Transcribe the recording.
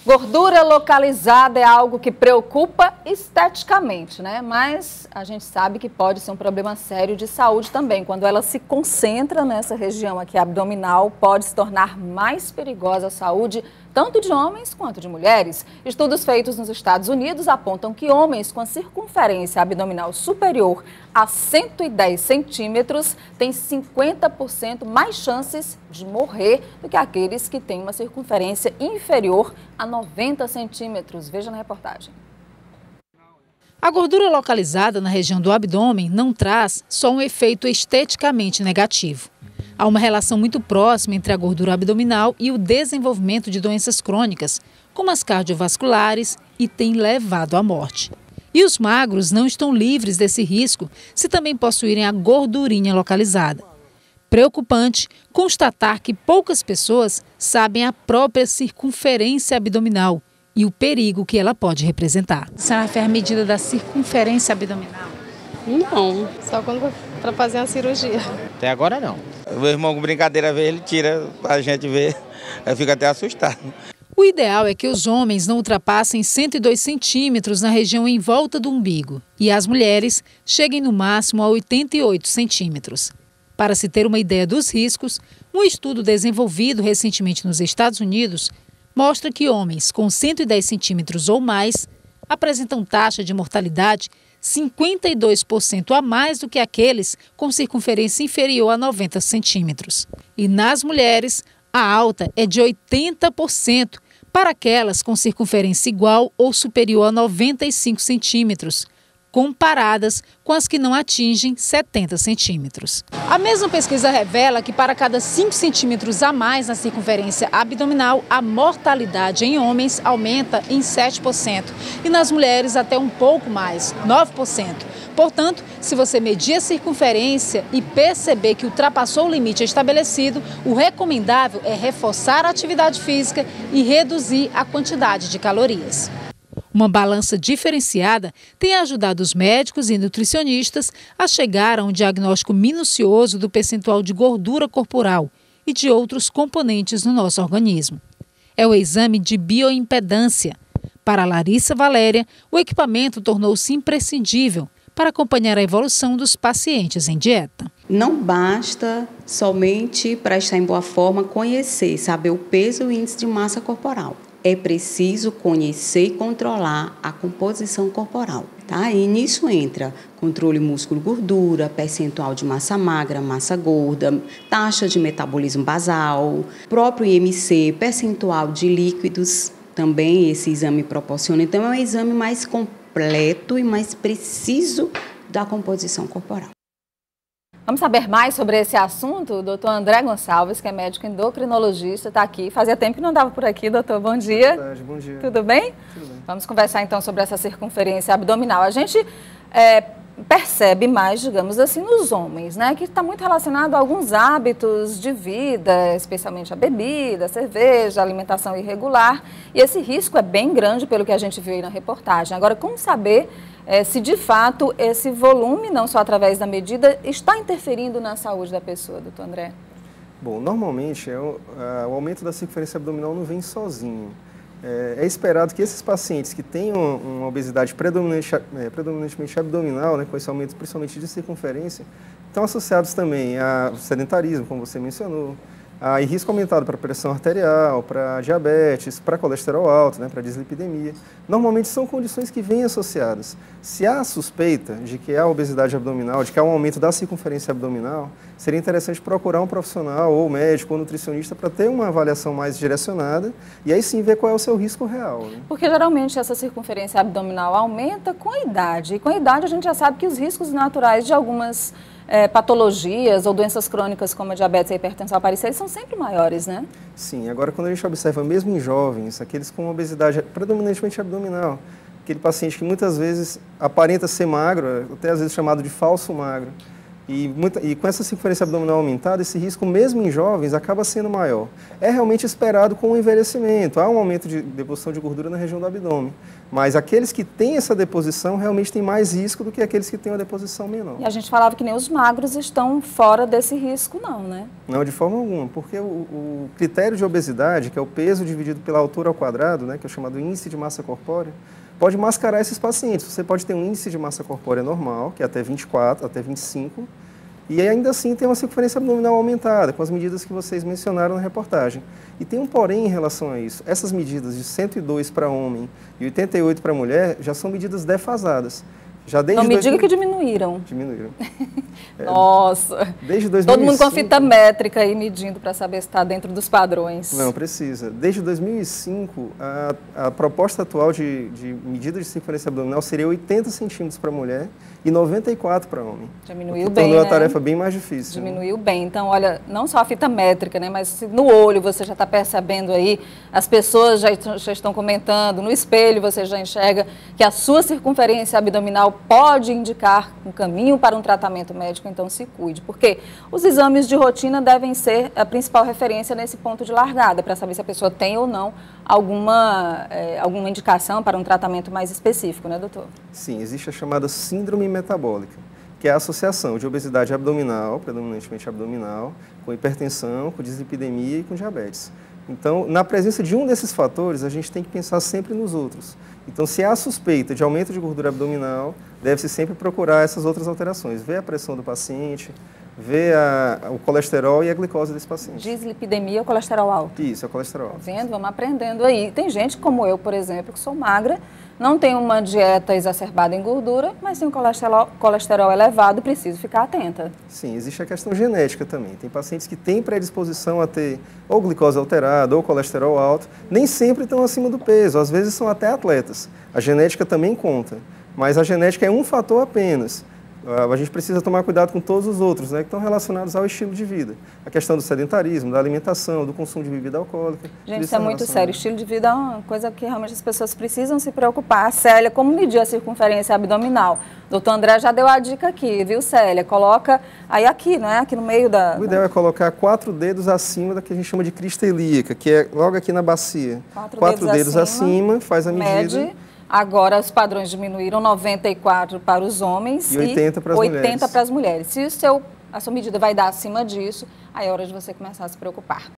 Gordura localizada é algo que preocupa esteticamente, né? Mas a gente sabe que pode ser um problema sério de saúde também. Quando ela se concentra nessa região aqui abdominal, pode se tornar mais perigosa a saúde tanto de homens quanto de mulheres. Estudos feitos nos Estados Unidos apontam que homens com a circunferência abdominal superior a 110 centímetros têm 50% mais chances de morrer do que aqueles que têm uma circunferência inferior a 90 centímetros. Veja na reportagem. A gordura localizada na região do abdômen não traz só um efeito esteticamente negativo. Há uma relação muito próxima entre a gordura abdominal e o desenvolvimento de doenças crônicas, como as cardiovasculares, e tem levado à morte. E os magros não estão livres desse risco se também possuírem a gordurinha localizada. Preocupante constatar que poucas pessoas sabem a própria circunferência abdominal e o perigo que ela pode representar. Você fez a medida da circunferência abdominal? Não, só quando para fazer uma cirurgia. Até agora não. O meu irmão com brincadeira vê, ele tira pra gente ver, eu fico até assustado. O ideal é que os homens não ultrapassem 102 centímetros na região em volta do umbigo e as mulheres cheguem no máximo a 88 centímetros. Para se ter uma ideia dos riscos, um estudo desenvolvido recentemente nos Estados Unidos mostra que homens com 110 centímetros ou mais apresentam taxa de mortalidade 52% a mais do que aqueles com circunferência inferior a 90 centímetros. E nas mulheres, a alta é de 80% para aquelas com circunferência igual ou superior a 95 centímetros, comparadas com as que não atingem 70 centímetros. A mesma pesquisa revela que para cada 5 centímetros a mais na circunferência abdominal, a mortalidade em homens aumenta em 7% e nas mulheres até um pouco mais, 9%. Portanto, se você medir a circunferência e perceber que ultrapassou o limite estabelecido, o recomendável é reforçar a atividade física e reduzir a quantidade de calorias. Uma balança diferenciada tem ajudado os médicos e nutricionistas a chegar a um diagnóstico minucioso do percentual de gordura corporal e de outros componentes no nosso organismo. É o exame de bioimpedância. Para Larissa Valéria, o equipamento tornou-se imprescindível para acompanhar a evolução dos pacientes em dieta. Não basta somente para estar em boa forma conhecer, saber o peso e o índice de massa corporal. É preciso conhecer e controlar a composição corporal, tá? E nisso entra controle músculo-gordura, percentual de massa magra, massa gorda, taxa de metabolismo basal, próprio IMC, percentual de líquidos, também esse exame proporciona. Então, é um exame mais completo e mais preciso da composição corporal. Vamos saber mais sobre esse assunto? O doutor André Gonçalves, que é médico endocrinologista, está aqui. Fazia tempo que não andava por aqui, doutor. Bom dia. Boa tarde, bom dia. Tudo bem? Tudo bem. Vamos conversar então sobre essa circunferência abdominal. A gente percebe mais, digamos assim, nos homens, né? Que está muito relacionado a alguns hábitos de vida, especialmente a bebida, a cerveja, a alimentação irregular. E esse risco é bem grande pelo que a gente viu aí na reportagem. Agora, como saber se de fato esse volume, não só através da medida, está interferindo na saúde da pessoa, doutor André? Bom, normalmente o aumento da circunferência abdominal não vem sozinho. É esperado que esses pacientes que tenham uma obesidade predominantemente abdominal, né, com esse aumento principalmente de circunferência, estão associados também a sedentarismo, como você mencionou, a risco aumentado para pressão arterial, para diabetes, para colesterol alto, né, para dislipidemia. Normalmente são condições que vêm associadas. Se há suspeita de que há obesidade abdominal, de que há um aumento da circunferência abdominal, seria interessante procurar um profissional, ou médico, ou nutricionista, para ter uma avaliação mais direcionada e aí sim ver qual é o seu risco real, né? Porque geralmente essa circunferência abdominal aumenta com a idade. E com a idade a gente já sabe que os riscos naturais de algumas patologias ou doenças crônicas como a diabetes e a hipertensão aparecerem são sempre maiores, né? Sim, agora quando a gente observa mesmo em jovens, aqueles com obesidade predominantemente abdominal, aquele paciente que muitas vezes aparenta ser magro, até às vezes chamado de falso magro, E com essa circunferência abdominal aumentada, esse risco, mesmo em jovens, acaba sendo maior. É realmente esperado com o envelhecimento. Há um aumento de deposição de gordura na região do abdômen. Mas aqueles que têm essa deposição realmente têm mais risco do que aqueles que têm uma deposição menor. E a gente falava que nem os magros estão fora desse risco, não, né? Não, de forma alguma, porque o critério de obesidade, que é o peso dividido pela altura ao quadrado, né, que é o chamado índice de massa corpórea, pode mascarar esses pacientes. Você pode ter um índice de massa corpórea normal, que é até 24, até 25, e ainda assim tem uma circunferência abdominal aumentada, com as medidas que vocês mencionaram na reportagem. E tem um porém em relação a isso. Essas medidas de 102 para homem e 88 para mulher já são medidas defasadas. Já desde não me diga que diminuíram. Diminuíram. Nossa. Desde 2005, todo mundo com fita métrica aí medindo para saber se está dentro dos padrões. Não, precisa. Desde 2005, a proposta atual de medida de circunferência abdominal seria 80 centímetros para mulher e 94 para homem. Diminuiu bem, tornou né? a tarefa bem mais difícil. Diminuiu bem. Então, olha, não só a fita métrica, né? Mas no olho você já está percebendo aí, as pessoas já estão comentando, no espelho você já enxerga que a sua circunferência abdominal pode indicar um caminho para um tratamento médico, então se cuide. Porque os exames de rotina devem ser a principal referência nesse ponto de largada, para saber se a pessoa tem ou não alguma indicação para um tratamento mais específico, né, doutor? Sim, existe a chamada síndrome metabólica, que é a associação de obesidade abdominal, predominantemente abdominal, com hipertensão, com dislipidemia e com diabetes. Então, na presença de um desses fatores, a gente tem que pensar sempre nos outros. Então, se há suspeita de aumento de gordura abdominal, deve-se sempre procurar essas outras alterações. Ver a pressão do paciente, ver o colesterol e a glicose desse paciente. Dislipidemia ou colesterol alto? Isso, é o colesterol alto. Tá vendo? Vamos aprendendo aí. Tem gente como eu, por exemplo, que sou magra, não tenho uma dieta exacerbada em gordura, mas tenho colesterol elevado, preciso ficar atenta. Sim, existe a questão genética também. Tem pacientes que têm predisposição a ter ou glicose alterada ou colesterol alto, nem sempre estão acima do peso, às vezes são até atletas. A genética também conta, mas a genética é um fator apenas. A gente precisa tomar cuidado com todos os outros, né, que estão relacionados ao estilo de vida. A questão do sedentarismo, da alimentação, do consumo de bebida alcoólica. Gente, isso é muito sério. Estilo de vida é uma coisa que realmente as pessoas precisam se preocupar. Célia, como medir a circunferência abdominal? Doutor André já deu a dica aqui, viu, Célia? Coloca aí aqui, né? Aqui no meio da... O ideal é colocar 4 dedos acima da que a gente chama de crista ilíaca, que é logo aqui na bacia. 4 dedos acima, faz a medida. Mede. Agora, os padrões diminuíram, 94 para os homens e 80 para as 80 mulheres. para as mulheres. Se a sua medida vai dar acima disso, aí é hora de você começar a se preocupar.